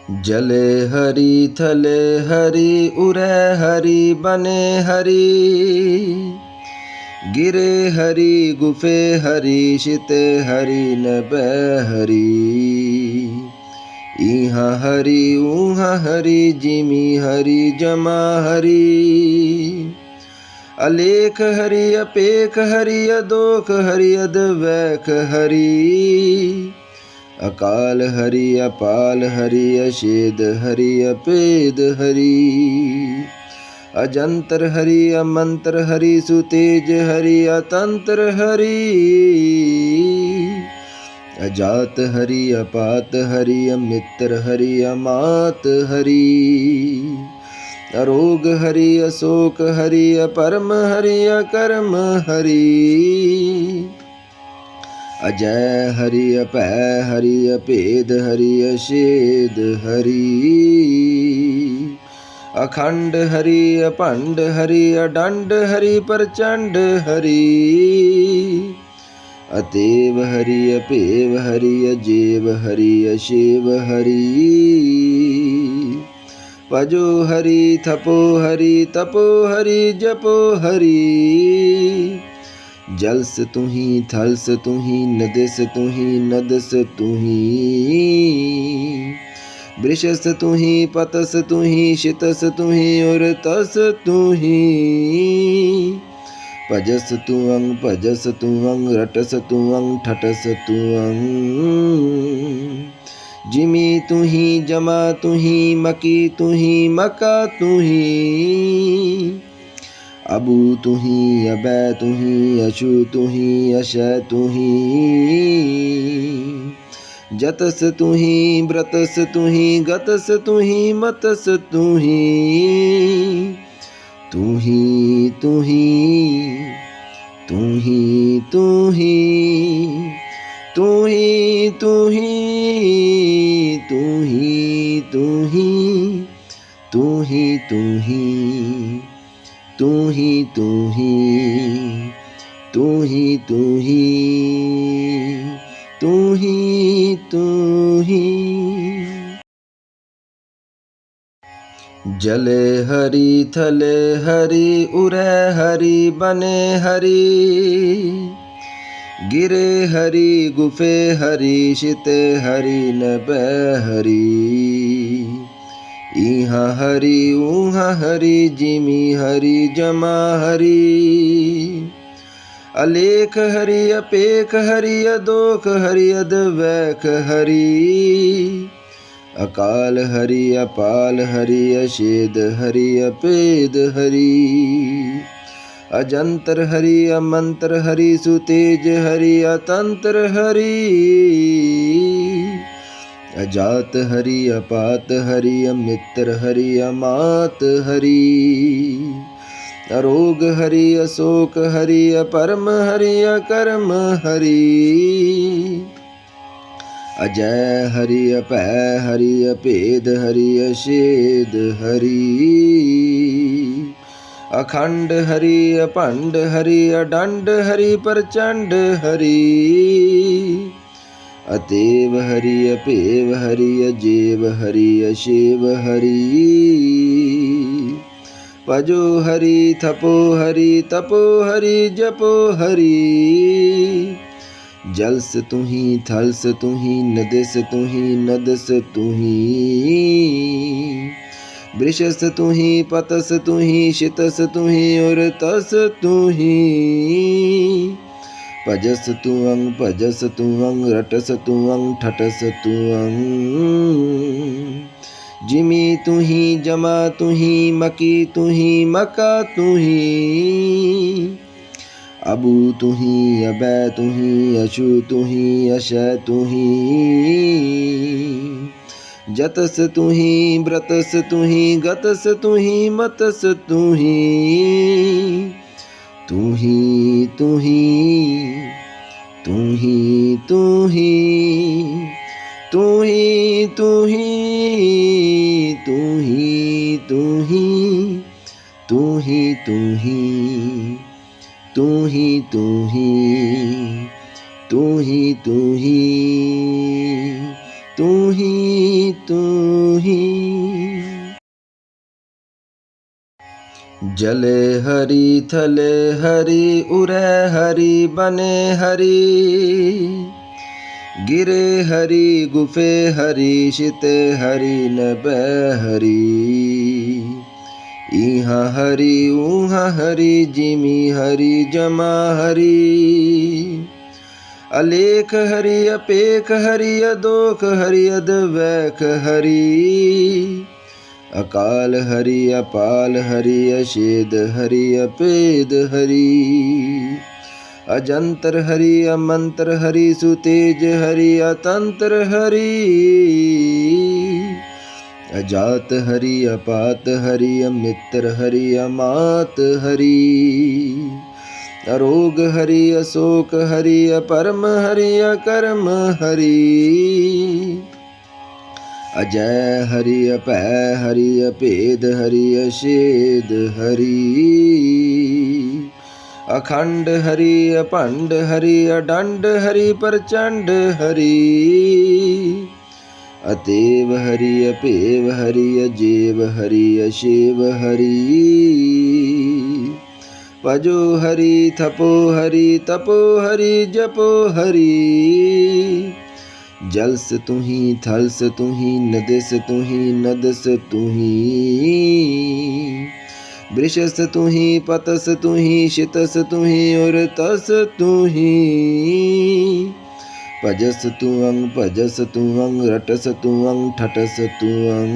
जले हरि थले हरि उरै हरि बने हरि गिरे हरि गुफे हरि शिते हरि नभै हरि इहाँ हरि उहाँ हरि जिमी हरि जमा हरि अलेख हरि अपेख हरि अदोख हरि अद्वैख हरि अकाल हरि अपाल हरि अशेद हरि अपेद हरि अजंतर हरि अमंतर हरि सुतेज हरि अतंत्र हरि अजात हरि अपात हरि अमित्र हरि अमात हरि अरोग हरि अशोक हरि अपरम हरि अकर्म हरि अजय हरि अभय हरि अभेद हरि अशेद हरि अखंड हरि अभंड हरि अडंड हरि प्रचंड हरि अतेव हरि अपेव हरि अजेव हरि अशेव हरि भजो हरि थपो हरि तपो हरि जपो हरि जलस तुही थलस तुही नदस तुही नदस तुही वृषस तुही पतस तुही शितस तुही और तस तुही पजस तुअंग भजस तुअंग रटस तुअंग ठटस तुअंग जिमी तुही जमा तुही मकी तुही मका तुही अबू तुही अबै तुही अशु तुही अशय तुही जतस तुही व्रतस तुही गतस तुही मतस तुही तुही तुही तुही तुही तुही तुही तुही तुही तुही तुही तुही तुही तुही तुही तुही जले हरि थले हरि उरै हरि बने हरि गिरे हरि गुफे हरि शिते हरि नभै हरि इहाँ हरि उहाँ हरि जिमी हरि जमा हरि अलेख हरि अपेख हरि अदोख हरि अद्वैख हरि अकाल हरि अपाल हरि अशेद हरि अपेद हरि अजंतर हरि अमंतर हरि सुतेज हरि अतंत्र हरि अजात हरि अपात हरि अमित्र हरि अमात हरि अरोग हरि अशोक हरि अपरम हरि अकर्म हरि अजय हरि अभय हरि अभेद हरि अशेद हरि अखंड हरि अभंड हरि अडंड हरि प्रचंड हरि अतेव हरि अपेव हरि अजेव हरि अशेव हरि भजो हरि थपो हरि तपो हरि जपो हरि जलस तुही थलस तुही नदस तुही नदस तुही वृषस तुही पतस तुही शितस तुही और तस तुही भजस तुअंग भजस तुअंग रटस तुअंग ठटस तुअंग जिमी तुही जमा तुही मकी तुही मका तुही अबू तुही अबै तुही अशु तुही अशय तुही जतस तुही व्रतस तुही गतस तुही मतस तुही तुही तुही तुही तुही तुही तुही तुही तुही तुही तुही तुही तुही तुही तू ही तू ही। जले हरि थले हरि उरे हरि बने हरि, गिरे हरि गुफे हरि शिते हरि नभे हरि। इहाँ हरि ऊहाँ हरि जिमी हरि जमा हरि, अलेख हरि अपेख हरि अदोख हरि अद्वैख हरि। अकाल हरि अपाल हरि अशेद हरि अपेद हरि, अजंतर हरि अमंतर हरि सुतेज हरि अतंत्र हरि। अजात हरि अपात हरि अमित्र हरि अमात हरि, अरोग हरि अशोक हरि अपरम हरि अकर्म हरि। अजय हरि अभय हरि अभेद हरि अशेद हरि, अखंड हरि अभंड हरि अडंड हरि प्रचंड हरि। अतेव हरि अपेव हरि अजेव हरि अशेव हरि, भजो हरि थपो हरि तपो हरि जपो हरि। जलस तुही थलस तुही नदस तुही नदस तुही, वृषस तुही पतस तुही शितस तुही और तस तुही। भजस तुअंग भजस तुअंग रटस तुअंग ठटस तुअंग,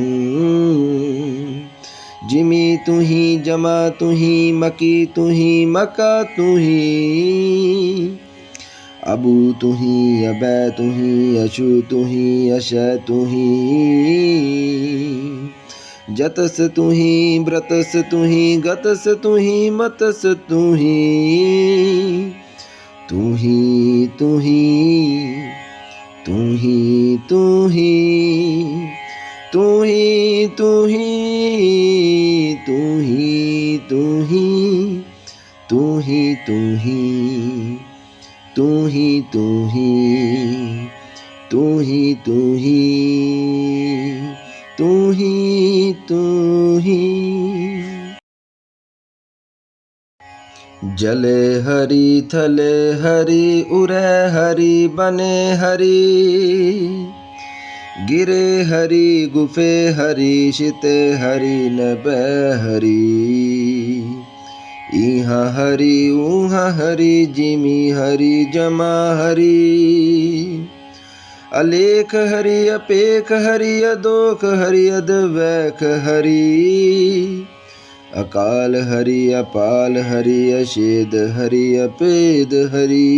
जिमी तुही जमा तुही मकी तुही मका तुही। अबू तुही अबै तुही अशु तुही अशय तुही, जतस तुही व्रतस तुही गतस तुही मतस तुही। तुही तुही तुही तुही तुही तुही तुही तुही तुही तुही तुही तुही तुही तुही तुही। जले हरि थले हरि उरे हरि बने हरि, गिरे हरि गुफे हरि शिते हरि नभे हरि। इहाँ हरि ऊहाँ हरि जिमी हरि जमा हरि, अलेख हरि अपेख हरि अदोख हरि अद्वैख हरि। अकाल हरि अपाल हरि अशेद हरि अपेद हरि,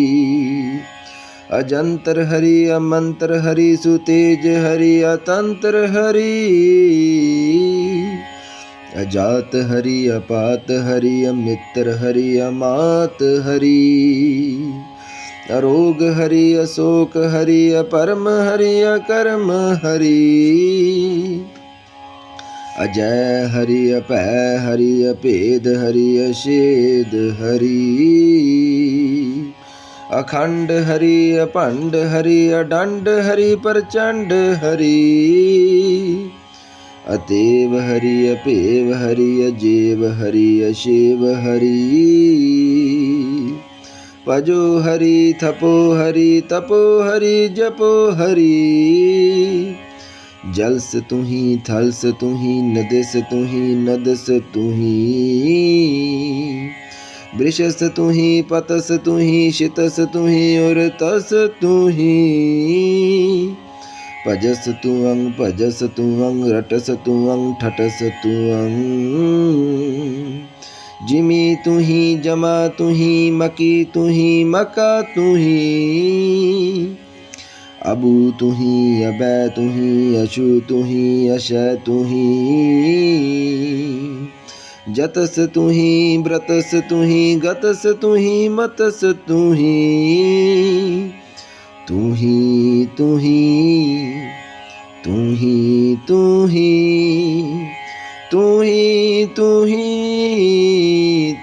अजंतर हरि अमंतर हरि सुतेज हरि अतंत्र हरि। अजात हरि अपात हरि अमित्र हरि अमात हरि, अरोग हरि अशोक हरि अपरम हरि अकर्म हरि। अजय हरि अभय हरि अभेद हरि अशेद हरि, अखंड हरि अभंड हरि अडंड हरि प्रचंड हरि। अतेव हरि अपेव हरि अजेव हरि अशेव हरि, भजो हरि थपो हरि तपो हरि जपो हरि। जलस तुही थलस तुही नदस तुही नदस तुही, वृषस तुही पतस तुही शितस तुही और तस तुही। भजस तुअंग भजस तुअंग रटस तुअंग ठटस तुअंग, जिमी तुही जमा तुही मकी तुही मका तुही। अबू तुही अबै तुही अशु तुही अशय तुही, जतस तुही व्रतस तुही गतस तुही मतस तुही। तुही तुही तुही तुही तुही तुही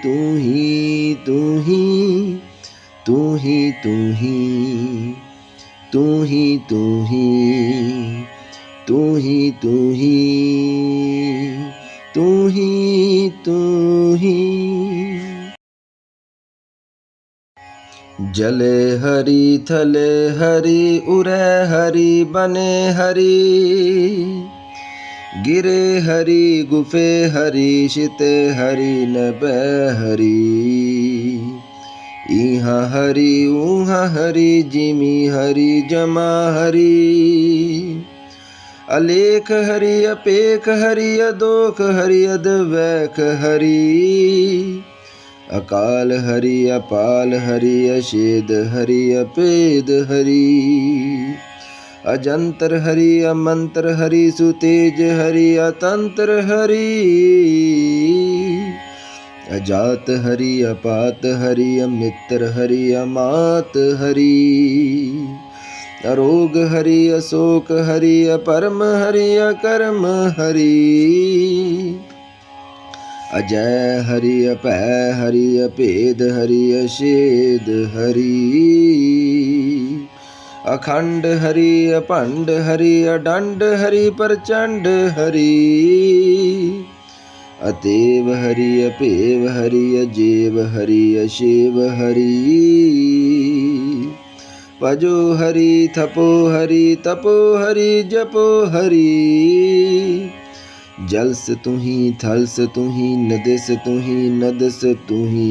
तुही तुही तुही तुही तुही तुही। तू ही तू ही तू ही तू ही। जले हरि थले हरि उरे हरि बने हरि गिरे हरि गुफे हरि शिते हरि नभे हरि इहाँ हरि उहाँ हरि जिमी हरि जमा हरि अलेख हरि अपेख हरि अदोख हरि अद्वैख हरि अकाल हरि अपाल हरि अशेद हरि अपेद हरि अजंतर हरि अमंतर हरि सुतेज हरि अतंत्र हरि अजात हरि अपात हरि अमित्र हरि अमात हरि अरोग हरि अशोक हरि अपरम हरि अकर्म हरि अजय हरि अभय हरि अभेद हरि अशेद हरि अखंड हरि अभंड हरि अडंड हरि प्रचंड हरि अतेव हरि अपेव हरि अजेव हरि अशेव हरि भजो हरि थपो हरि तपो हरि जपो हरि जलस तुही थलस तुही नदस तुही नदस तुही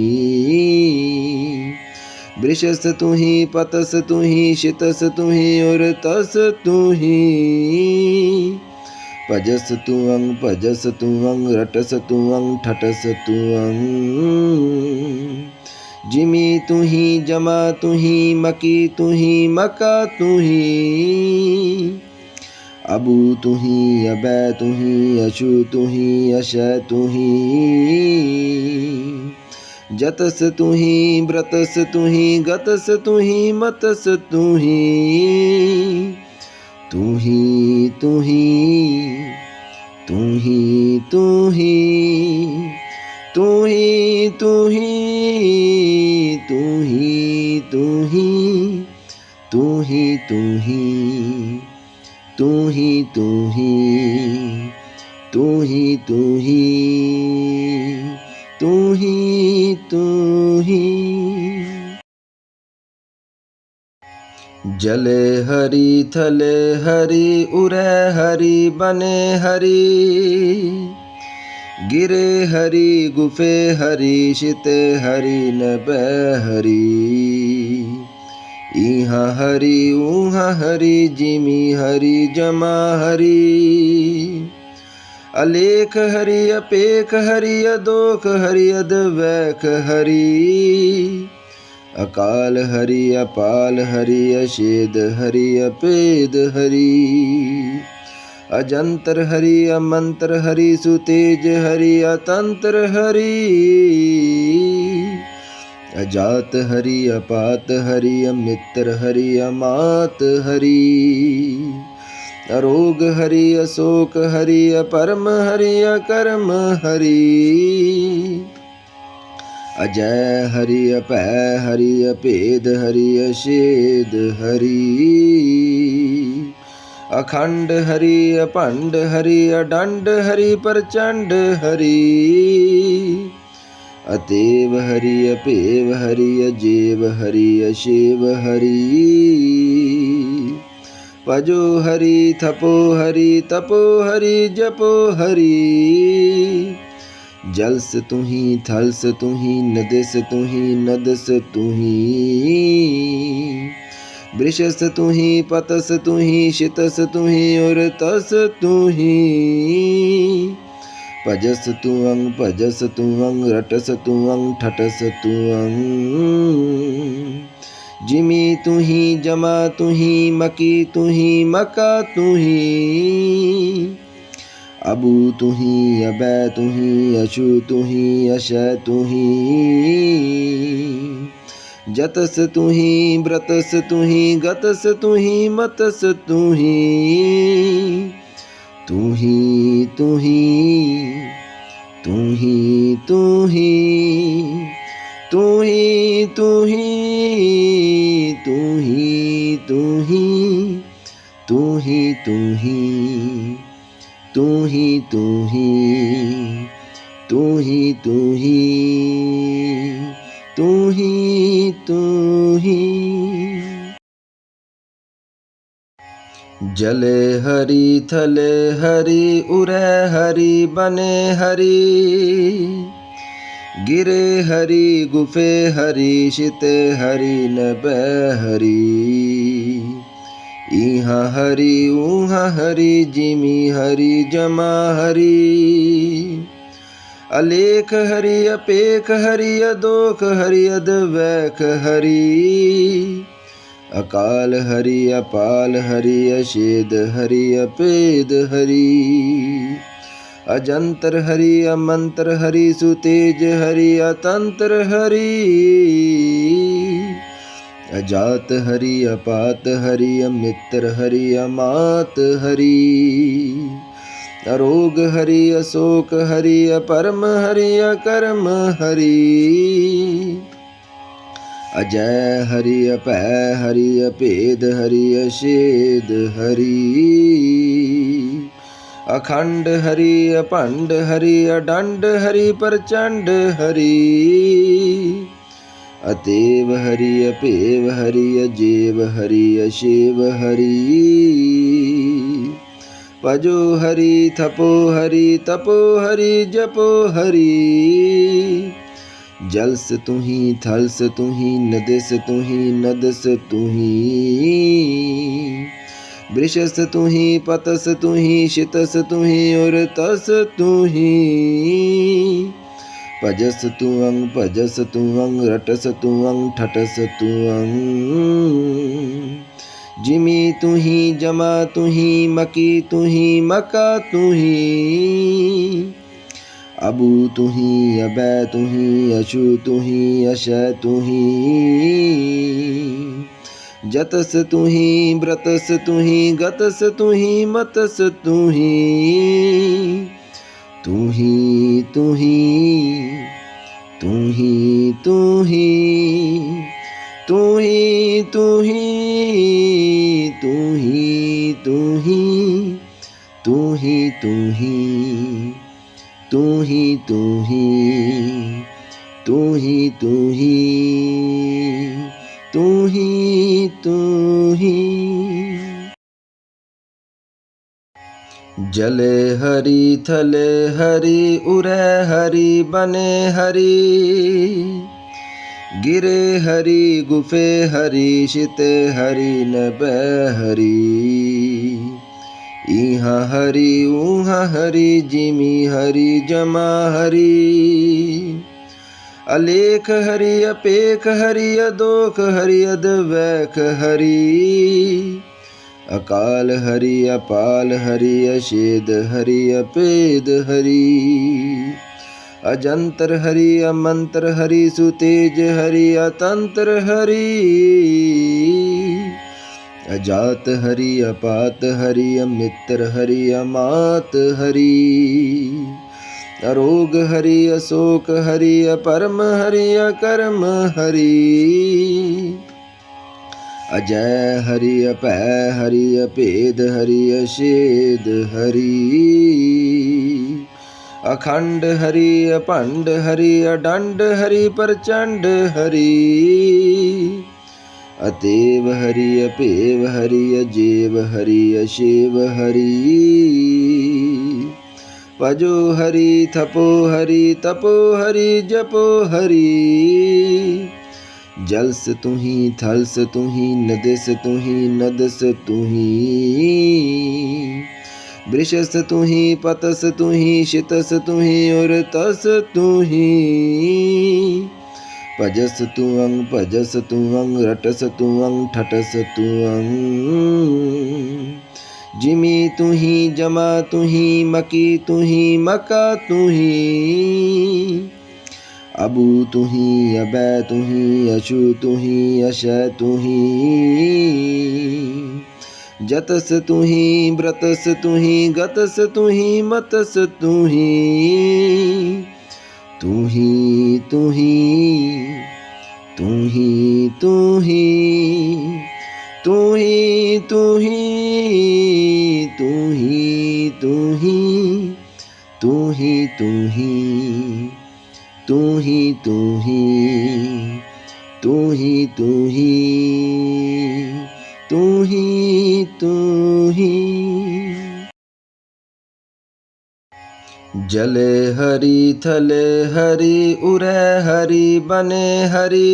वृषस तुही पतस तुही शितस तुही और तस तुही भजस तुअंग भजस तुअंग रटस तुअंग ठटस तुअंग जिमी तुही जमा तुही मकी तुही मका तुही अबू तुही अबै तुही अशु तुही अशय तुही जतस तुही व्रतस तुही गतस तुही मतस तुही तुही तुही तुही तुही तुही तुही तुही तुही तुही तुही तू ही तू ही तू ही तू ही तू ही तू ही। जले हरि थले हरि उरे हरि बने हरि गिरे हरि गुफे हरि शिते हरि नभे हरि इहाँ हरि उहाँ हरि जिमी हरि जमा हरि अलेख हरि अपेख हरि अदोख हरि अद्वैख हरि अकाल हरि अपाल हरि अशेद हरि अपेद हरि अजंतर हरि अमंतर हरि सुतेज हरि अतंत्र हरि अजात हरि अपात हरि अमित्र हरि अमात हरि अरोग हरि अशोक हरि अपरम हरि अकर्म हरि अजय हरि अभय हरि अभेद हरि अशेद हरि अखंड हरि अभंड हरि अडंड हरि प्रचंड हरि अतेव हरि अपेव हरि अजेव हरि अशेव हरि भजो हरि थपो हरि तपो हरि जपो हरि जलस तुही थलस तुही नदस तुही नदस तुही वृषस तुही पतस तुही शितस तुही और तस तुही भजस तुअंग भजस तुअंग रटस तुअंग ठटस तुअंग जिमी तुही जमा तुही मकी तुही मका तुही अबू तुही अबै तुही अशु तुही अशय तुही जतस तुही व्रतस तुही गतस तुही मतस तुही तुही तुही तुही तुही तुही तुही तुही तुही तू ही तू ही तू ही तू ही तू ही तू ही तू ही तू ही। जले हरि थले हरि उरे हरि बने हरि गिरे हरि गुफे हरि शिते हरि नभे हरि इहाँ हरि उहाँ हरि जिमी हरि जमा हरि अलेख हरि अपेख हरि अदोख हरि अद्वैख हरि अकाल हरि अपाल हरि अशेद हरि अपेद हरि अजंतर हरि अमंतर हरि सुतेज हरि अतंत्र हरि अजात हरि अपात हरि अमित्र हरि अमात हरि अरोग हरि अशोक हरि अपरम हरि अकर्म हरि अजय हरि अपै हरि अपेद हरि अशेद हरि अखंड हरि अभंड हरि अडंड हरि प्रचंड हरि अतेव हरि अपेव हरि अजेव हरि अशेव हरि भजो हरि थपो हरि तपो हरि जपो हरि जलस तुही थलस तुही नदस तुही नदस तुही वृषस तुही पतस तुही शितस तुही और तस तुही पजस तुअंग भजस तुअंग रटस तुअंग ठटस तुअंग जिमी तुही जमा तुही मकी तुही मका तुही अबू तुही अबै तुही अशु तुही अशय तुही जतस तुही व्रतस तुही गतस तुही मतस तुही तुही तुही तुही तुही तुही तुही तुही तुही तुही तुही तुही तुही तुही तुही तुही। जले हरि थले हरि उरे हरि बने हरि गिरे हरि गुफे हरि शिते हरि नभे हरि इहाँ हरि उहाँ हरि जिमी हरि जमा हरि अलेख हरि अपेख हरि अदोख हरि अद्वैख हरि अकाल हरि अपाल हरि अशेद हरि अपेद हरि अजंतर हरि अमंतर हरि सुतेज हरि अतंत्र हरि अजात हरि अपात हरि अमित्र हरि अमात हरि अरोग हरि अशोक हरि अपरम हरि अकर्म हरि अजय हरि अपै हरि अपेद हरि अशेद हरि अखंड हरि अभंड हरि अडंड हरि प्रचंड हरि अतेव हरि अपेव हरि अजेव हरि अशेव हरि भजो हरि थपो हरि तपो हरि जपो हरि जलस तुही थलस तुही नदस तुही नदस तुही वृषस तुही पतस तुही शितस तुही और तस तुही भजस तुअंग भजस तुअंग रटस तुअंग ठटस तुअंग जिमी तुही जमा तुही मकी तुही मका तुही अबू तुही अबै तुही अशु तुही अशय तुही जतस तुही व्रतस तुही गतस तुही मतस तुही तुही तुही तुही तुही तू ही तू ही तू ही तू ही तू ही तू ही तू ही तू ही तू ही तू ही तू ही तू ही। जले हरि थले हरि उरे हरि बने हरि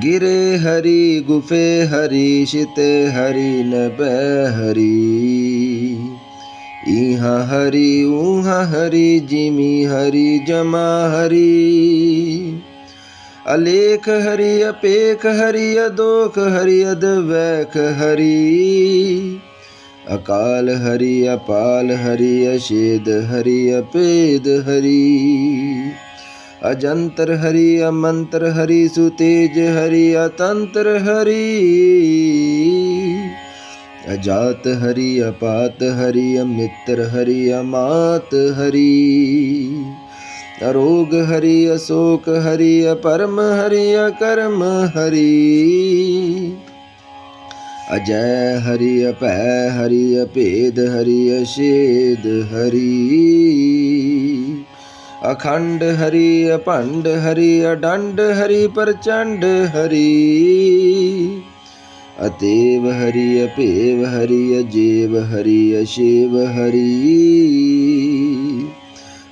गिरे हरि गुफे हरि शिते हरि नभे हरि इहाँ हरि उहाँ हरि जिमी हरि जमा हरि अलेख हरि अपेख हरि अदोख हरि अद्वैख हरि अकाल हरि अपाल हरि अशेद हरि अपेद हरि अजंतर हरि अमंतर हरि सुतेज हरि अतंत्र हरि अजात हरि अपात हरि अमित्र हरि अमात हरि अरोग हरि अशोक हरि अपरम हरि अकर्म हरि अजय हरि अभय हरि अभेद हरि अशेद हरि अखंड हरि अभंड हरि अडंड हरि प्रचंड हरि अतेव हरि अपेव हरि अजेव हरि अशेव हरि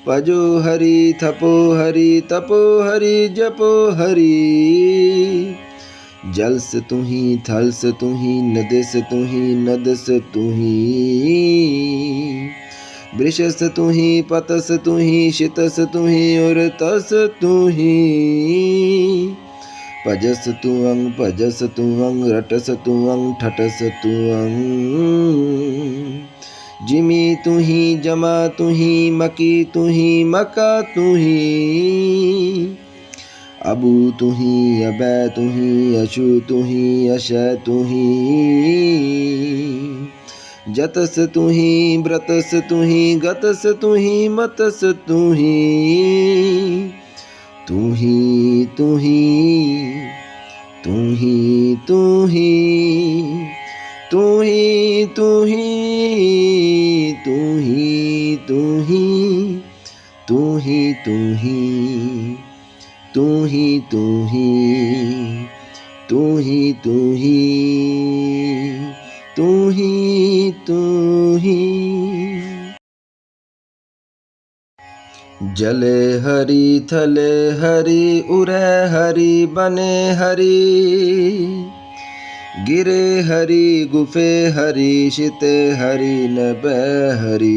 भजो हरि थपो हरि तपो हरि जपो हरि जलस तुही थलस तुही नदस तुही नदस तुही वृषस तुही पतस तुही शितस तुही उरतस तुही भजस तुअंग भजस तुअंग रटस तुअंग ठटस तुअंग जिमी तुही जमा तुही मकी तुही मका तुही अबू तुही अबै तुही अशु तुही अशय तुही जतस तुही व्रतस तुही गतस तुही मतस तुही तुही तुही तुही तुही तुही तुही तुही तुही तुही तुही तू ही तू ही तू ही तू ही तू ही तू ही। जले हरि थले हरि उरे हरि बने हरि गिरे हरि गुफे हरि शिते हरि नभे हरि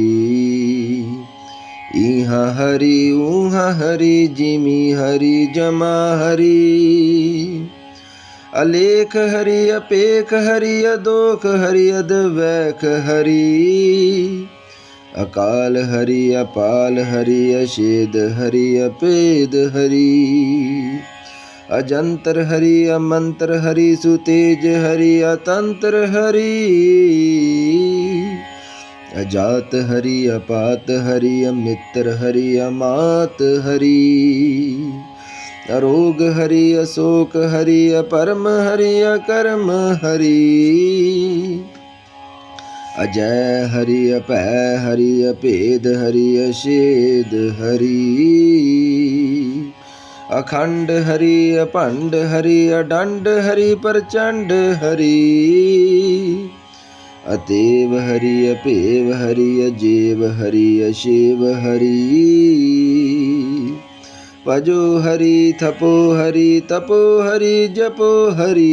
इहाँ हरि उहाँ हरि जिमी हरि जमा हरि अलेख हरि अपेख हरि अदोख हरि अद्वैख हरि अकाल हरि अपाल हरि अशेद हरि अपेद हरि अजंतर हरि अमंतर हरि सुतेज हरि अतंत्र हरि अजात हरि अपात हरि अमित्र हरि अमात हरि अरोग हरि अशोक हरि अपरम हरि अकर्म हरि अजय हरि अभय हरि अभेद हरि अशेद हरि अखंड हरि अभंड हरि अडंड हरि प्रचंड हरि अतेव हरि अपेव हरि अजेव हरि अशेव हरि भजो हरि थपो हरि तपो हरि जपो हरि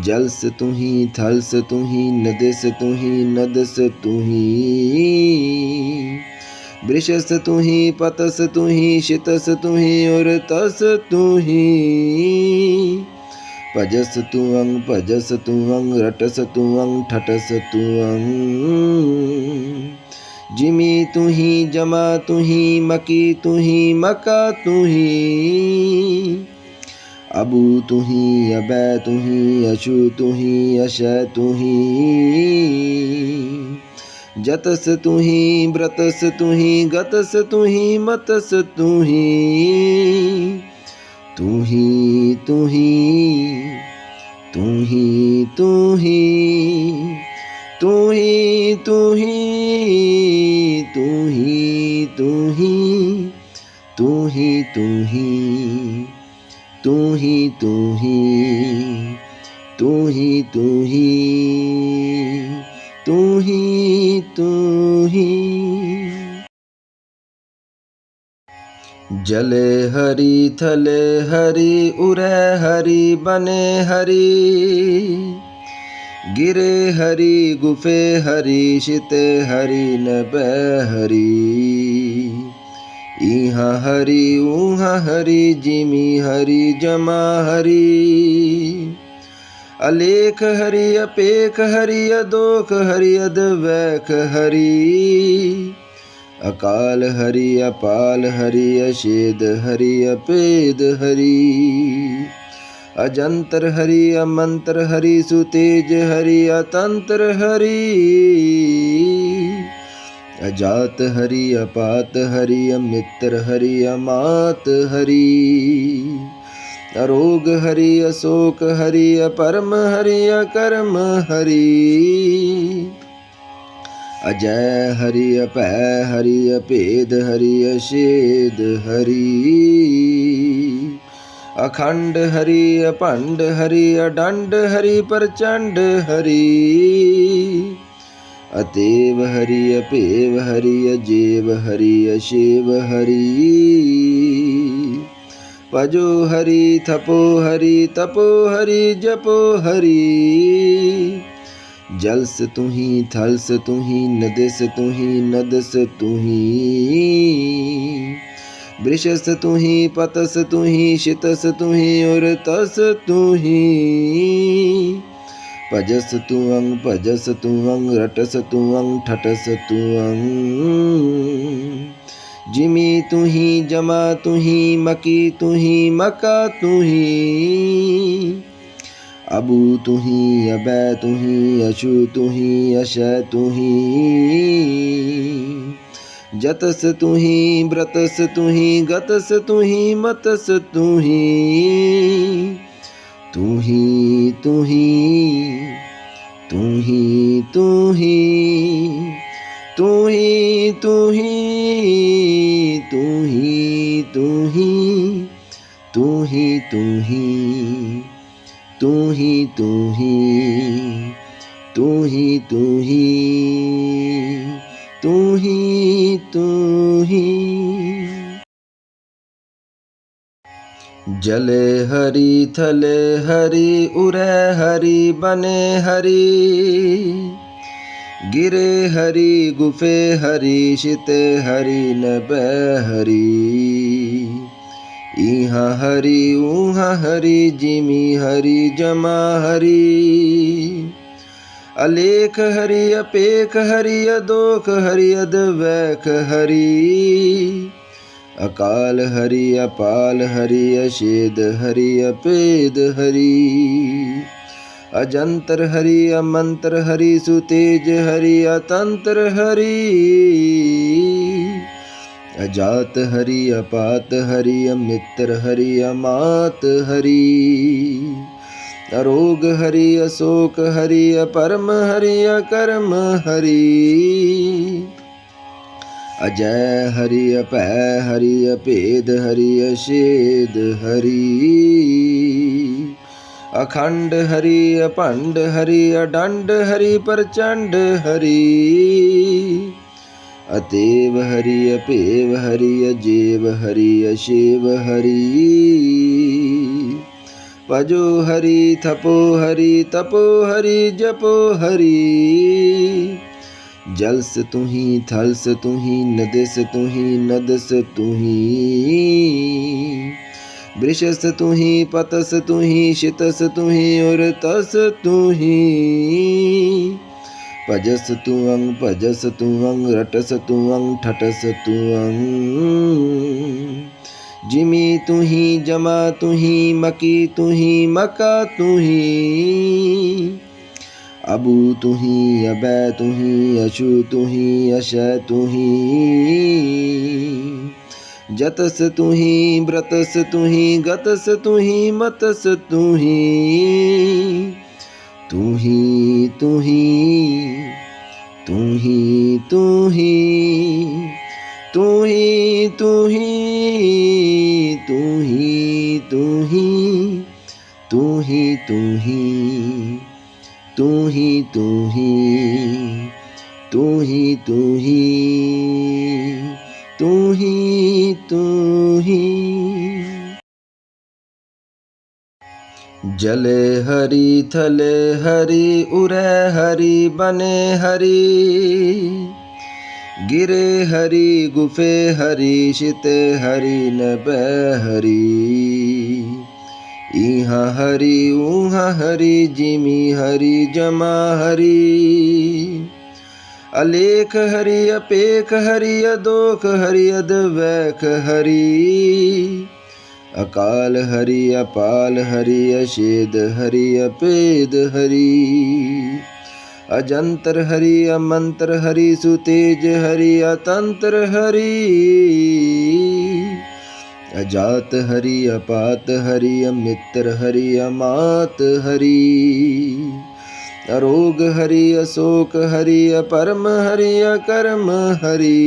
जलस तुही थलस तुही नदस तुही नदस तुही वृषस तुही पतस तुही शितस तुही उरतस तुही भजस तुअंग भजस तुअंग रटस तुअंग ठटस तुअंग जिमी तुही जमा तुही मकी तुही मका तुही अबू तुही अबै तुही अशु तुही अशय तुही जतस तुही व्रतस तुही गतस तुही मतस तुही तुही तुही तू ही तू ही तू ही तू ही तू ही तू ही तू ही तू ही तू ही तू ही तू ही तू ही तू ही तू ही। जले हरि थले हरि उरे हरि बने हरि गिरे हरि गुफे हरि शिते हरि नभे हरि इहाँ हरि उहाँ हरि जिमी हरि जमा हरि अलेख हरि अपेख हरि अदोख हरि अद्वैख हरि अकाल हरि अपाल हरि अशेद हरि अपेद हरि अजंतर हरि अमंतर हरि सुतेज हरि अतंत्र हरि अजात हरि अपात हरि अमित्र हरि अमात हरि अरोग हरि अशोक हरि अपरम हरि अकर्म हरि अजय हरि अपै हरि अपेद हरि अशेद हरि अखंड हरि अभंड हरि अडंड हरि प्रचंड हरि अतेव हरि अपेव हरि अजेव हरि अशेव हरि भजो हरि थपो हरि तपो हरि जपो हरि जलस तुही थलस तुही नदस तुही नदस तुही वृषस तुही पतस तुही शितस तुही उरतस तुही भजस तुअंग भजस तुअंग रटस तुअंग ठटस तुअंग जिमी तुही जमा तुही मकी तुही मका तुही अबू तुही अबै तुही अशु तुही अशय तुही जतस तुही व्रतस तुही गतस तुही मतस तुही तुही तुही तुही तुही तुही तुही तुही तुही तुही तुही तुही तुही तुही तुही तुही। जले हरि थले हरि उरे हरि बने हरि गिरे हरि गुफे हरि शिते हरि नभे हरि इहाँ हरि उहाँ हरि जिमी हरि जमा हरि अलेख हरि अपेख हरि अदोख हरि अद्वैख हरि अकाल हरि अपाल हरि अशेद हरि अपेद हरि अजंतर हरि अमंतर हरि सुतेज हरि अतंत्र हरि अजात हरि अपात हरि अमित्र हरि अमात हरि अरोग हरि अशोक हरि अपरम हरि अकर्म हरि अजय हरि अपै हरि अपेद हरि अशेद हरि अखंड हरि अभंड हरि अडंड हरि प्रचंड हरि अतेव हरि अपेव हरि अजेव हरि अशेव हरि भजो हरि थपो हरि तपो हरि जपो हरि जलस तुही थलस तुही नदस तुही नदस तुही वृषस तुही पतस तुही शितस तुही उरतस तुही भजस तुअंग भजस तुअंग रटस तुअंग ठटस तुअंग जिमी तुही जमा तुही मकी तुही मका तुही अबू तुही अबै तुही अशु तुही अशय तुही जतस तुही व्रतस तुही गतस तुही मतस तुही तू ही तू ही तू ही तू ही तू ही तू ही तू ही तू ही तू ही तू ही तू ही तू ही तू ही तू ही तू ही तू ही। जले हरि थले हरि उरे हरि बने हरि गिरे हरि गुफे हरि शिते हरि नभे हरि इहाँ हरि उहाँ हरि जिमी हरि जमा हरि अलेख हरि अपेख हरि अदोख हरि अद्वैख हरि अकाल हरि अपाल हरि अशेद हरि अपेद हरि अजंतर हरि अमंतर हरि सुतेज हरि अतंत्र हरि अजात हरि अपात हरि अमित्र हरि अमात हरि अरोग हरि अशोक हरि अपरम हरि अकर्म हरि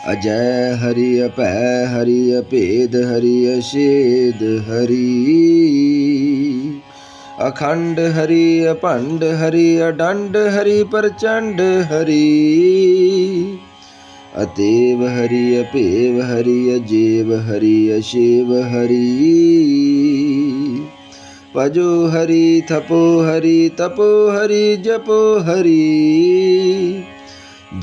अजय हरि अभय हरि अभेद हरि अशेद हरि अखंड हरि अभंड हरि अडंड हरि प्रचंड हरि अतेव हरि अपेव हरि अजेव हरि अशेव हरि भजो हरि थपो हरि तपो हरि जपो हरि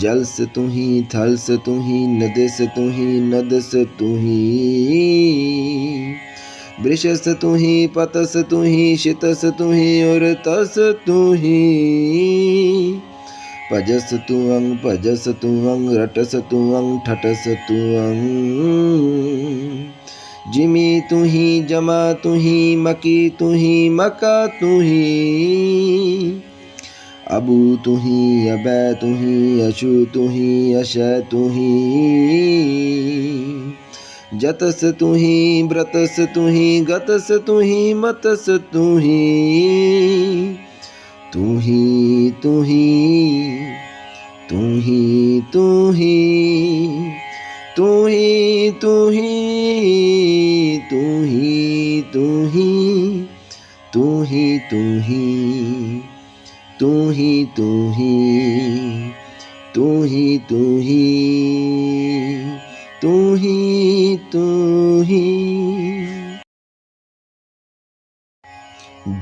जलस तुही थलस तुही नदस तुही नदस तुही वृषस तुही पतस तुही शितस तुही और तस तुही पजस तुअंग भजस तुअंग रटस तुअंग ठटस तुअंग जिमी तुही जमा तुही मकी तुही मका तुही अबू तुही अबै तुही अशु तुही अशय तुही जतस तुही व्रतस तुही गतस तुही मतस तुही तुही तुही तुही तुही तुही तुही तुही तुही तुही तुही तू ही तू ही तू ही तू ही तू ही तू ही।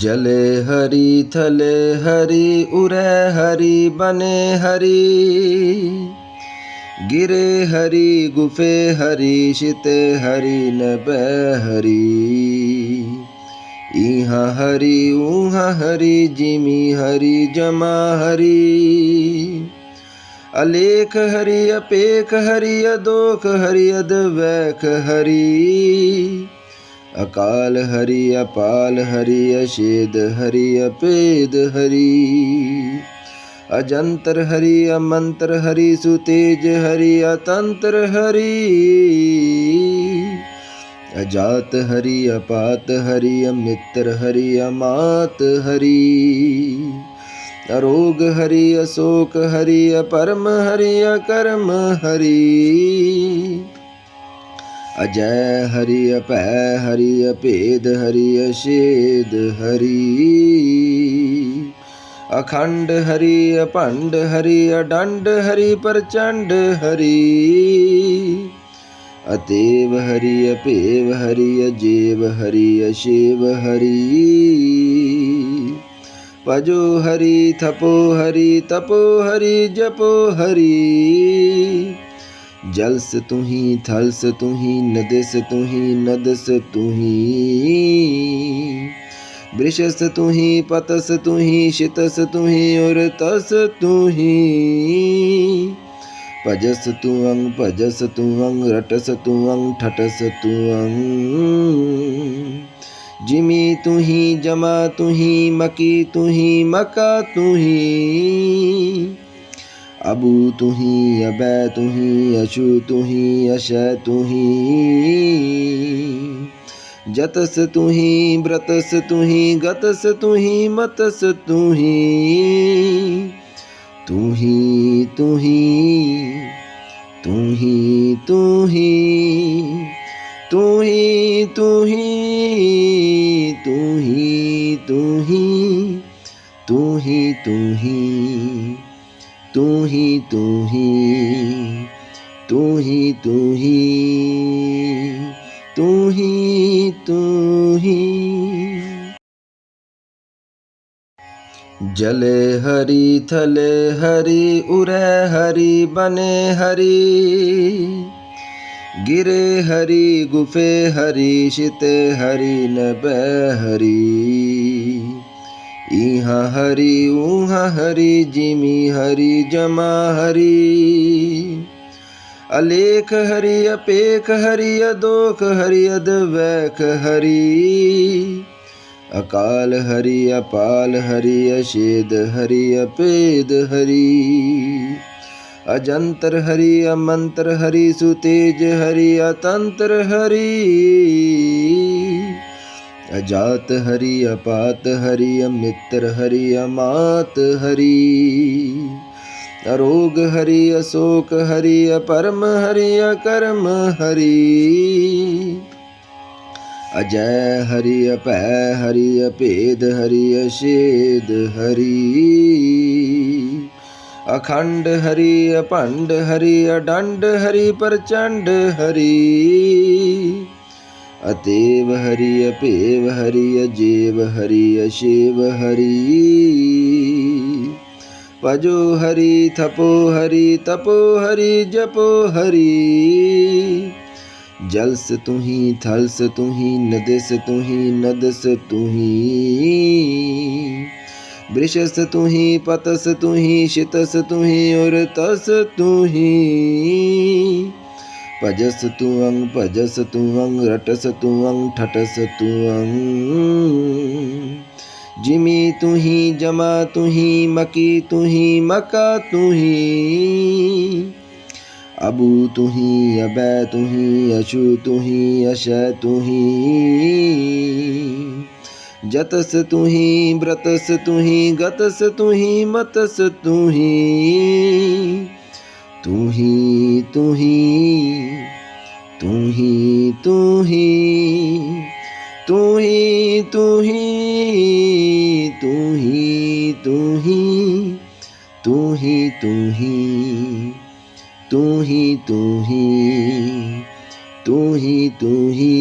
जले हरि थले हरि उरे हरि बने हरि गिरे हरि गुफे हरि शिते हरि नभे हरि इहाँ हरि उहाँ हरि जिमी हरि जमा हरि अलेख हरि अपेख हरि अदोख हरि अद्वैख हरि अकाल हरि अपाल हरि अशेद हरि अपेद हरि अजंतर हरि अमंतर हरि सुतेज हरि अतंत्र हरि अजात हरि अपात हरि अमित्र हरि अमात हरि अरोग हरि अशोक हरि अपरम हरि अकर्म हरि अजय हरि अभय हरि अभेद हरि अशेद हरि अखंड हरि अभंड हरि अडंड हरि प्रचंड हरि अतेव हरि अपेव हरि अजेव हरि अशेव हरि भजो हरि थपो हरि तपो हरि जपो हरि जलस तुही थलस तुही नदस तुही नदस तुही वृषस तुही पतस तुही शितस तुही और तस तुही भजस तुअंग भजस तुअंग रटस तुअंग ठटस तुअंग जिमी तुही जमा तुही मकी तुही मका तुही अबू तुही अबै तुही अशु तुही अशय तुही जतस तू ही व्रतस तू ही गतस तू ही मतस तू ही तू ही तू ही तू ही तू ही तू ही तू ही तू ही तू ही तू ही तू ही तू ही तू ही तू ही तू ही तू ही तू ही। जले हरि थले हरि उरे हरि बने हरि गिरे हरि गुफे हरि शिते हरि नभे हरि इहाँ हरि उहाँ हरि जिमी हरि जमा हरि अलेख हरि अपेख हरि अदोख हरि अद्वैख हरि अकाल हरि अपाल हरि अशेद हरि अपेद हरि अजंतर हरि अमंतर हरि सुतेज हरि अतंत्र हरि अजात हरि अपात हरि अमित्र हरि अमात हरि अरोग हरि अशोक हरि अपरम हरि अकर्म हरि अजय हरि अपै हरि अपेद हरि अशेद हरि अखंड हरि अभंड हरि अडंड हरि प्रचंड हरि अतेव हरि अपेव हरि अजेव हरि अशेव हरि भजो हरि थपो हरि तपो हरि जपो हरि जलस तू ही थलस तू ही नदस तू ही नदस तू ही वृषस तू ही पतस तू ही शितस तू ही और तस तू ही पजस तू अंग पजस तू अंग रटस तू अंग ठटस तू अंग जिमी तू ही जमा तू ही मकी तू ही मका तू ही अबू तू ही अबै तू ही अशु तू ही अशय तू ही जतस तू ही व्रतस तू ही गतस तू ही मतस तू ही तू ही तू ही तू ही तू ही तू ही तू ही तू ही तू ही तू ही तू ही तू ही तू ही तू ही तू ही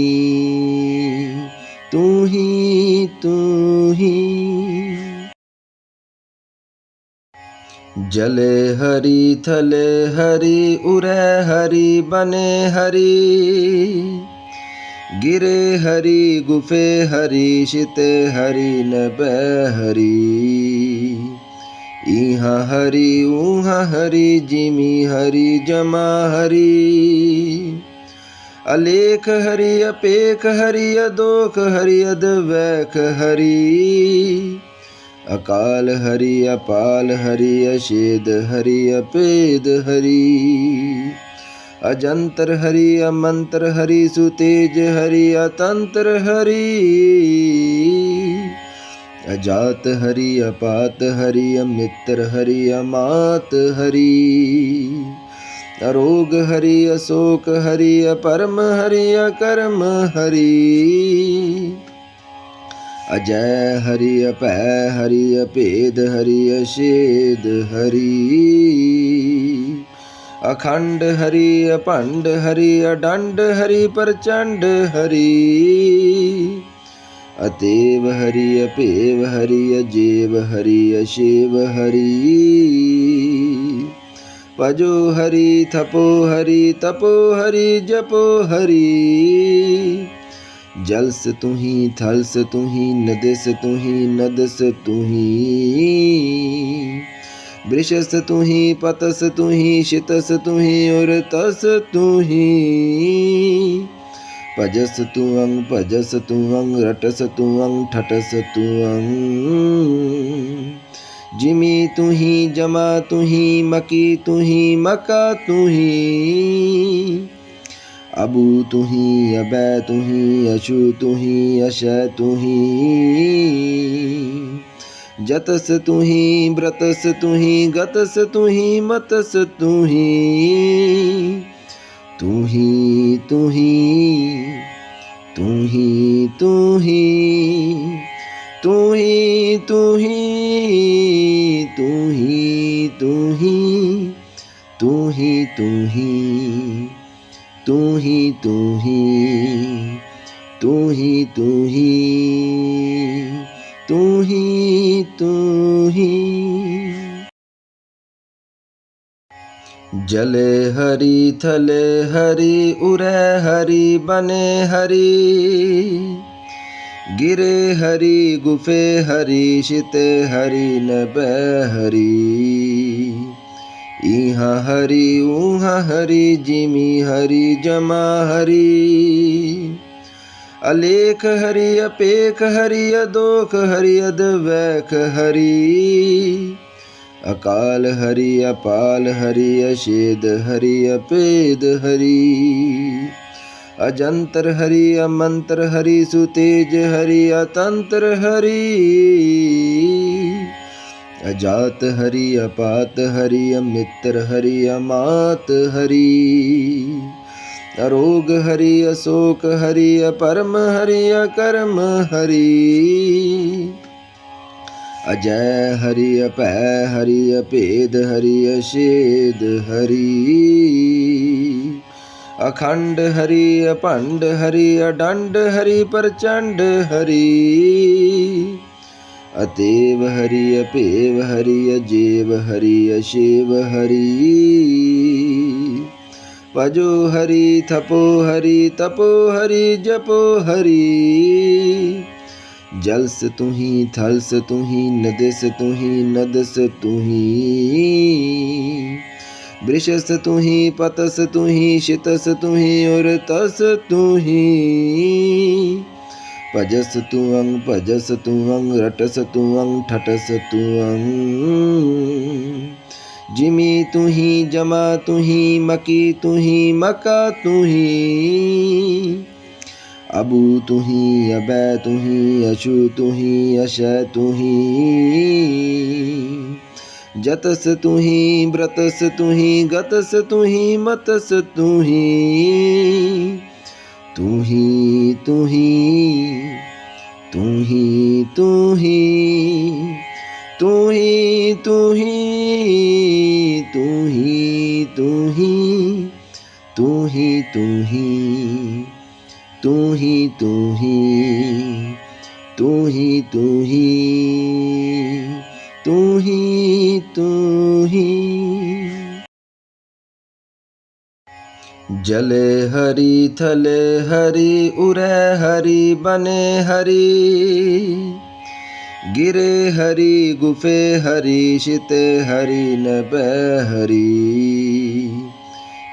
तू ही तू ही। जले हरि थले हरि उरे हरि बने हरि गिरे हरि गुफे हरि शिते हरि नभे हरि इहाँ हरि उहाँ हरि जिमी हरि जमा हरि अलेख हरि अपेख हरि अदोख हरि अद्वैख हरि अकाल हरि अपाल हरि अशेद हरि अपेद हरि अजंतर हरि अमंतर हरि सुतेज हरि अतंत्र हरि अजात हरि अपात हरि अमित्र हरि अमात हरि अरोग हरि अशोक हरि अपरम हरि अकर्म हरि अजय हरि अपै हरि अपेद हरि अशेद हरि अखंड हरि अभंड हरि अडंड हरि प्रचंड हरि अतेव हरि अपेव हरि अजेव हरि अशेव हरि भजो हरि थपो हरि तपो हरि जपो हरि जलस तू ही थलस तू ही नदस तू ही नदस तू ही वृषस तू ही पतस तू ही शितस तू ही और तस तू ही पजस तू अंग पजस तू अंग रटस तू अंग ठटस तू अंग जिमी तू ही जमा तू ही मकी तू ही मका तू ही अबू तू ही अबै तू ही अशु तू ही अशय तू ही जतस तू ही व्रतस तू ही गतस तू ही मतस तू ही तू ही तू ही तू ही तू ही तू ही तू ही तू ही तू ही तू ही तू ही तू ही तू ही तू ही तू ही तू ही तू ही जले हरि थले हरि उरे हरि बने हरि गिरे हरि गुफे हरि शिते हरि नभे हरि इहाँ हरि उहाँ हरि जिमी हरि जमा हरि अलेख हरि अपेख हरि अदोख हरि अद्वैख हरि अकाल हरि अपाल हरि अशेद हरि अपेद हरि अजंतर हरि अमंतर हरि सुतेज हरि अतंत्र हरि अजात हरि अपात हरि अमित्र हरि अमात हरि अरोग हरि अशोक हरि अपरम हरि अकर्म हरि अजय हरि अपै हरि अपेद हरि अशेद हरि अखंड हरि अभंड हरि अडंड हरि प्रचंड हरि अतेव हरि अपेव हरि अजेव हरि अशेव हरि भजो हरि थपो हरि तपो हरि जपो हरि जलस तू ही थलस तू ही नदस तू ही नदस तू ही वृषस तू ही पतस तू ही शितस तू ही और तस तू ही भजस तू अंग भजस तू अंग रटस तू अंग ठटस तू अंग जिमी तू ही जमा तू ही मकी तू ही मका तू ही अबू तू ही अबै तू ही अशु तू ही अशय तू ही जतस तू ही व्रतस तू ही गतस तू ही मतस तू ही तू ही तू ही तू ही तू ही तू ही तू ही तू ही तू ही तू ही तू ही तू ही तू ही तू ही तू ही तू ही तू ही जले हरि थले हरि उरे हरि बने हरि गिरे हरि गुफे हरि शिते हरि नभे हरि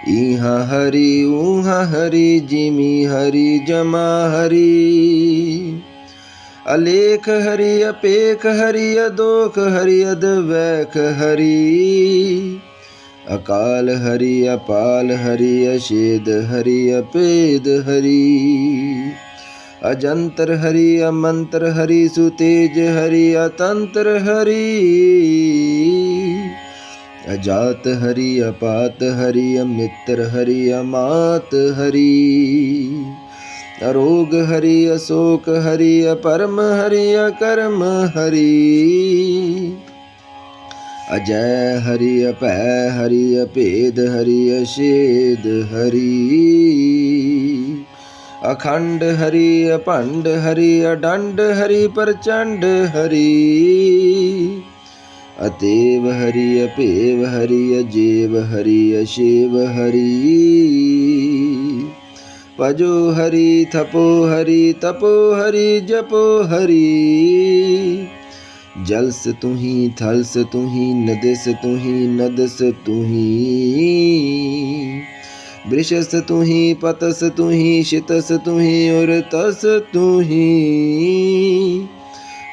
इहाँ हरि उहाँ हरि जिमी हरि जमा हरि अलेख हरि अपेख हरि अदोख हरि अद्वैख हरि अकाल हरि अपाल हरि अशेद हरि अपेद हरि अजंतर हरि अमंतर हरि सुतेज हरि अतंत्र हरि अजात हरि अपात हरि अमित्र हरि अमात हरि अरोग हरि अशोक हरि अपरम हरि अकर्म हरि अजय हरि अपै हरि अपेद हरि अशेद हरि अखंड हरि अभंड हरि अडंड हरि प्रचंड हरि अतेव हरि अपेव हरि अजेव हरि अशेव हरि भजो हरि थपो हरि तपो हरि जपो हरि जलस तू ही थलस तू ही नदस तू ही नदस तू ही वृषस तू ही पतस तू ही शितस तू ही और तस तू ही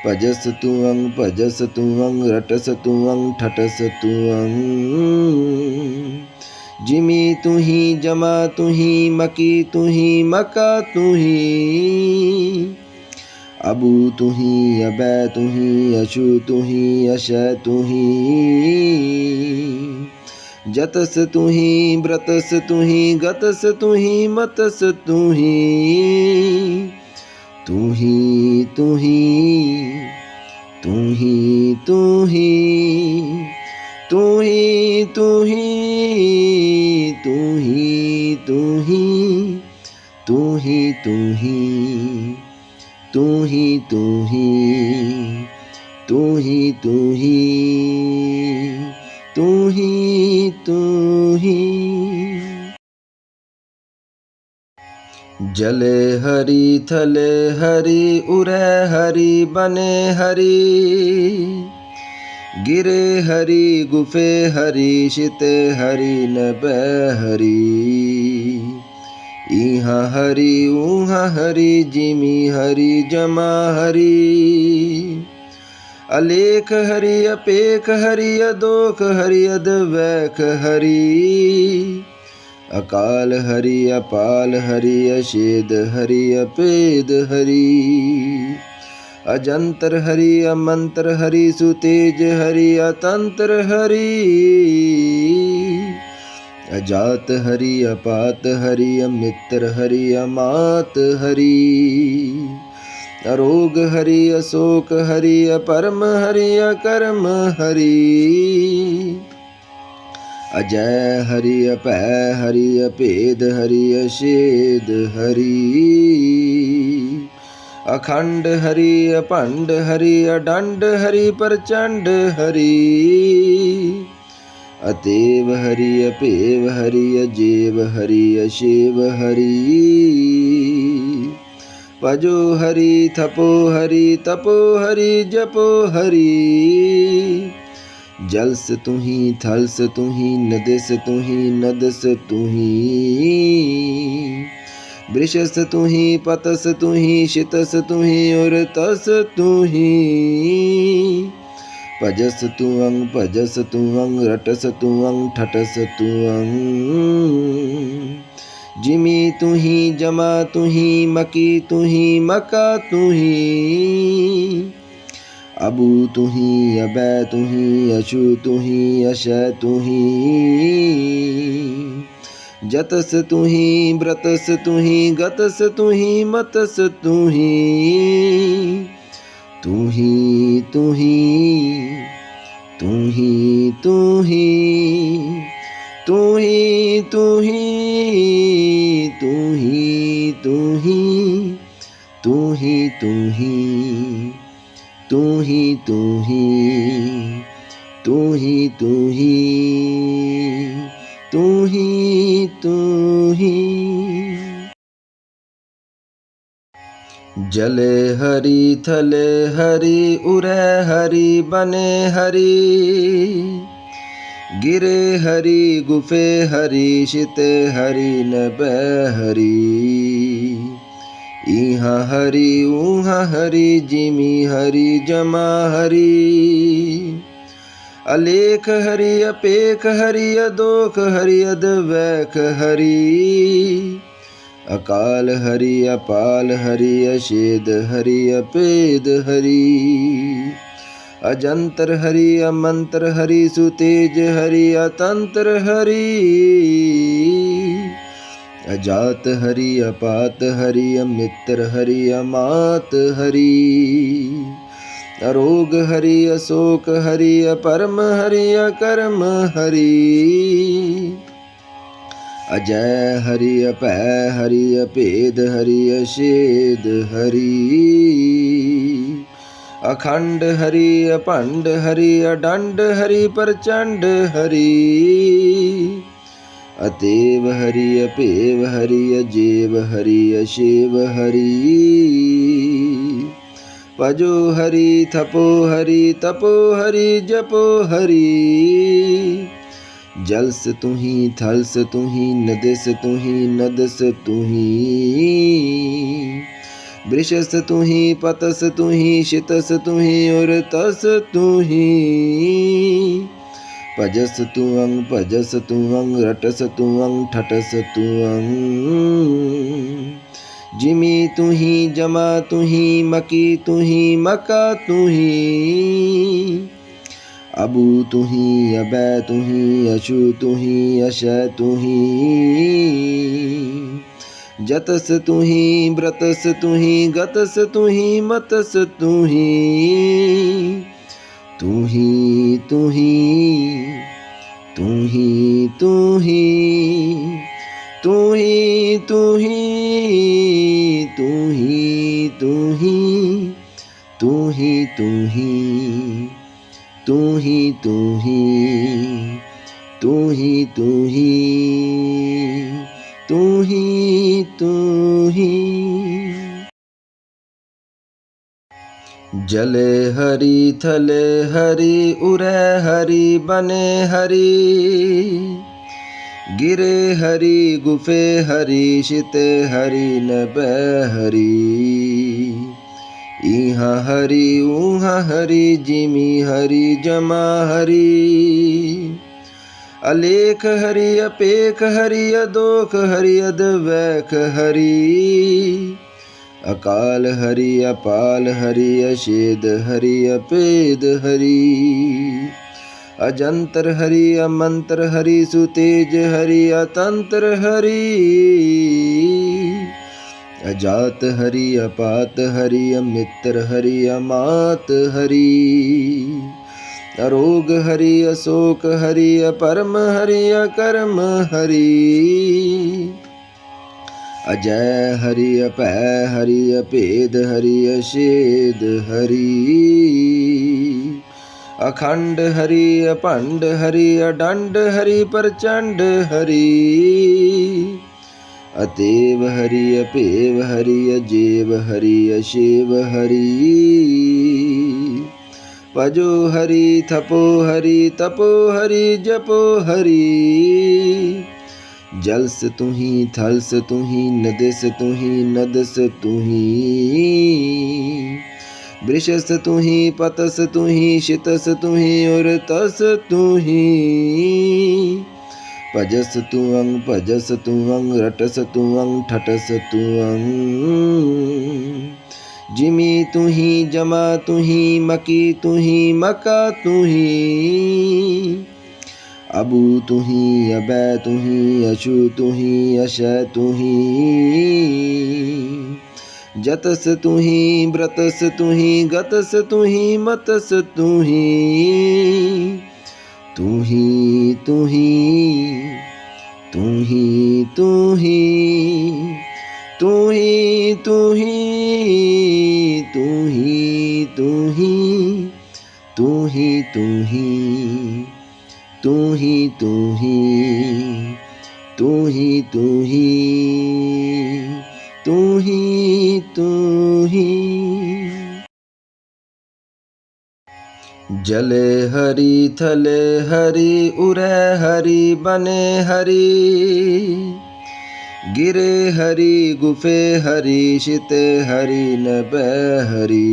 भजस तू अंग भजस तू अंग रटस तू अंग ठटस तू अंग जिमी तू ही जमा तू ही मकी तू ही मका तू ही अबू तू ही अबै तू ही अशु तू ही अशै तू ही जतस तू ही व्रतस तू ही गतस तू ही मतस तू ही तू ही तू ही तू ही तू ही तू ही तू ही तू ही तू ही तू ही तू ही तू ही तू ही तू ही तू ही तू ही तू ही जले हरि थले हरि उरे हरि बने हरि गिरे हरि गुफे हरि शिते हरि नभे हरि इहाँ हरि उहाँ हरि जिमी हरि जमा हरि अलेख हरि अपेख हरि अदोख हरि अद्वैख हरि अकाल हरि अपाल हरि अशेद हरि अपेद हरि अजंतर हरि अमंतर हरि सुतेज हरि अतंत्र हरि अजात हरि अपात हरि अमित्र हरि अमात हरि अरोग हरि अशोक हरि अपरम हरि अकर्म हरि अजय हरि अपै हरि अपेद हरि अशेद हरि अखंड हरि अभंड हरि अडंड हरि प्रचंड हरि अतेव हरि अपेव हरि अजेव हरि अशेव हरि भजो हरि थपो हरि तपो हरि जपो हरि जलस तू ही थलस तू ही नदस तू ही नदस तू ही वृषस तू ही पतस तू ही शितस तू ही और तस तू ही भजस तू अंग भजस तू अंग रटस तू अंग ठटस तू अंग जिमी तू ही जमा तू ही मकी तू ही मका तू ही अबू तू ही अबै तू ही अशु तू ही अशै तू ही जतस तू ही व्रतस तू ही गतस तू ही मतस तू ही तू ही तू ही तू ही तू ही तू ही तू ही तू ही तू ही तू ही तू ही तू ही तू ही तू ही तू ही तू ही तू ही जले हरि थले हरि उरे हरि बने हरि गिरे हरि गुफे हरि शिते हरि नभे हरि इहाँ हरि उहाँ हरि जिमी हरि जमा हरि अलेख हरि अपेख हरि अदोख हरि अद्वैख हरि अकाल हरि अपाल हरि अशेद हरि अपेद हरि अजंतर हरि अमंतर हरि सुतेज हरि अतंत्र हरि अजात हरि अपात हरि अमित्र हरि अमात हरि अरोग हरि अशोक हरि अपरम हरि अकर्म हरि अजय हरि अपै हरि अपेद हरि अशेद हरि अखंड हरि अभंड हरि अडंड हरि प्रचंड हरि अतेव हरि अपेव हरि अजेव हरि अशेव हरि भजो हरि थपो हरि तपो हरि जपो हरि जलस तू ही थलस तू ही नदस तू ही नदस तू ही वृषस तू ही पतस तू ही शितस तू ही और तस तू ही भजस तुअं रटस तुअं ठटस तुअं जिमी तुही जमा तुही मकी तुही मका तुही अबू तुही अबै तुही अशु तुही अश तुही जतस तुही व्रतस तुही गतस तुही मतस तुही तुही तुही तुही तुही तुही तुही तुही तुही तुही तुही तुही तुही तुही तुही तुही जले हरि थले हरि उरे हरि बने हरि गिरे हरि गुफे हरि शिते हरि नभे हरि इहाँ हरि उहाँ हरि जिमी हरि जमा हरि अलेख हरि अपेख हरि अदोख हरि अद्वैख हरि अकाल हरि अपाल हरि अशेद हरि अपेद हरि अजंतर हरि अमंतर हरि सुतेज हरि अतंत्र हरि अजात हरि अपात हरि अमित्र हरि अमात हरि अरोग हरि अशोक हरि अपरम हरि अकर्म हरि अजय हरि अपै हरि अपेद हरि अशेद हरि अखंड हरि अभंड हरि अडंड हरि प्रचंड हरि अतेव हरि अपेव हरि अजेव हरि अशेव हरि भजो हरि थपो हरि तपो हरि जपो हरि जलस तुही थलस तुही नदस तुही नदस तुही वृषस तुही पतस तुही शितस तुही उरतस तुही भजस तुअं रटस तुअं ठटस तुअं जिमी तुही जमा तुही मकी तुही मका तुही अबू तुही अबै तुही अशु तुही अश तुही जतस तुही व्रतस तुही गतस तुही मतस तुही तुही तुही तुही तुही तुही तुही तुही तुही तुही तुही तुही तुही तुही तुही तुही जले हरि थले हरि उरे हरि बने हरि गिरे हरि गुफे हरि शिते हरि नभे हरि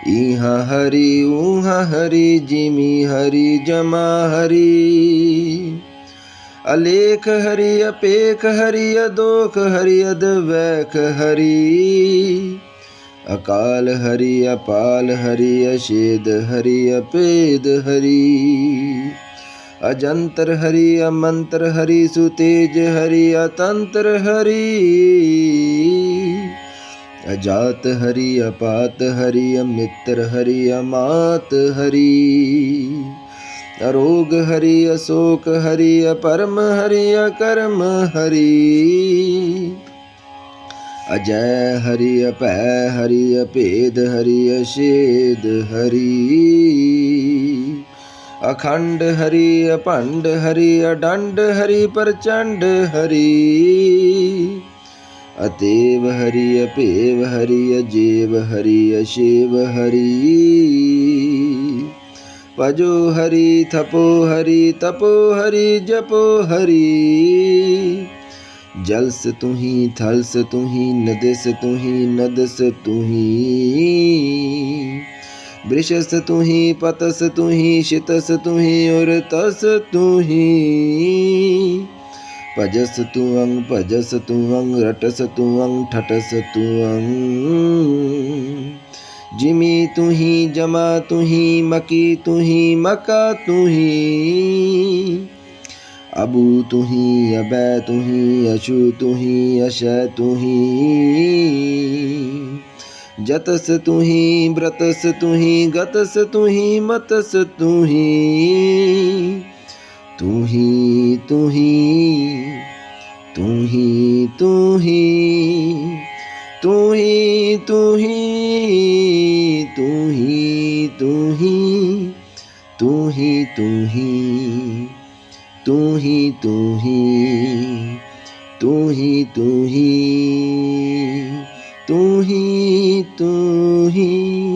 इहाँ हरि उहाँ हरि जिमी हरि जमा हरि अलेख हरि अपेख हरि अदोख हरि अद्वैख हरि अकाल हरि अपाल हरि अशेद हरि अपेद हरि अजंतर हरि अमंतर हरि सुतेज हरि अतंत्र हरि अजात हरि अपात हरि अमित्र हरि अमात हरि अरोग हरि अशोक हरि अपरम हरि अकर्म हरि अजय हरि अपै हरि अपेद हरि अशेद हरि अखंड हरि अभंड हरि अडंड हरि प्रचंड हरि अतेव हरि अपेव हरि अजेव हरि अशेव हरि भजो हरि थपो हरि तपो हरि जपो हरि जलस तुही थलस तुही नदस तुही नदस तुही वृषस तू ही, पतस तू ही, शितस तू ही और तस तू ही। भजस तू अंग, भजस तू अंग, रटस तू अंग, ठटस तू अंग। जिमी तू ही, जमा तू ही, मकी तू ही, मका तू ही। अबू तू ही, अबै तू ही, अशु तू ही, अशय तू ही। जतस तू ही, व्रतस तू ही, गतस तू ही, मतस तू ही। तू ही, तू ही, तू ही, तू ही, तू ही, तू ही, तू ही, तू ही, तू ही, तू ही, तू ही, तू ही, तू ही, तू ही, तू ही, तू ही।